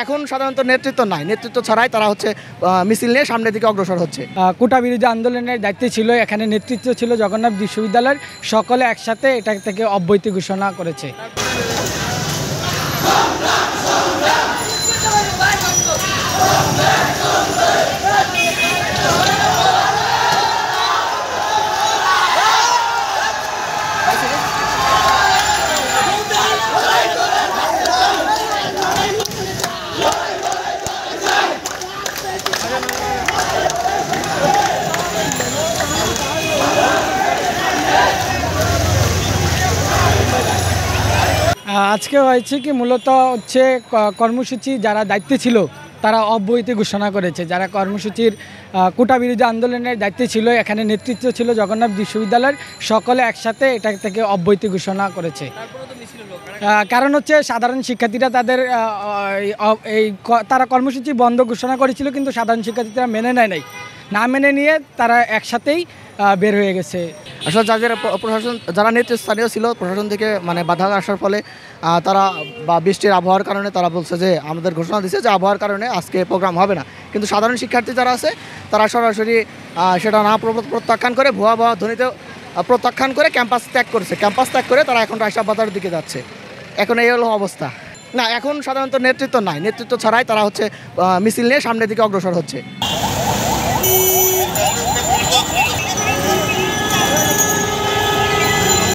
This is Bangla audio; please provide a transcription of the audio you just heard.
এখন সাধারণত নেতৃত্ব নাই, নেতৃত্ব ছাড়াই তারা হচ্ছে মিছিল নিয়ে সামনের দিকে অগ্রসর হচ্ছে। কোটা বিরোধী আন্দোলনের দায়িত্বে ছিল, এখানে নেতৃত্ব ছিল জগন্নাথ বিশ্ববিদ্যালয়ের, সকলে একসাথে এটা থেকে অব্যাহতি ঘোষণা করেছে। আজকে হয়েছে কি, মূলত হচ্ছে কর্মসূচি যারা দায়িত্বে ছিল তারা অব্যাহতি ঘোষণা করেছে। যারা কর্মসূচির কোটা বিরোধী আন্দোলনের দায়িত্বে ছিল, এখানে নেতৃত্ব ছিল জগন্নাথ বিশ্ববিদ্যালয়ের, সকলে একসাথে এটা থেকে অব্যাহতি ঘোষণা করেছে। কারণ হচ্ছে সাধারণ শিক্ষার্থীরা তারা কর্মসূচি বন্ধ ঘোষণা করেছিল, কিন্তু সাধারণ শিক্ষার্থীরা মেনে নেয় না মেনে নিয়ে তারা একসাথেই বের হয়ে গেছে। আসলে প্রশাসন যারা নেতৃস্থানীয় ছিল, প্রশাসন থেকে বাধা আসার ফলে তারা বা বৃষ্টির আবহাওয়ার কারণে তারা বলছে যে আমাদের ঘোষণা দিচ্ছে যে আবহাওয়ার কারণে আজকে প্রোগ্রাম হবে না। কিন্তু সাধারণ শিক্ষার্থী যারা আছে তারা সরাসরি সেটা না প্রত্যাখ্যান করে, ভুয়া ধ্বনিতে প্রত্যাখ্যান করে ক্যাম্পাস ত্যাগ করেছে। ক্যাম্পাস ত্যাগ করে তারা এখন রায়শাহ বাজারের দিকে যাচ্ছে। এখন এই হলো অবস্থা। না, এখন সাধারণত নেতৃত্ব নাই, নেতৃত্ব ছাড়াই তারা হচ্ছে মিছিল নিয়ে সামনের দিকে অগ্রসর হচ্ছে।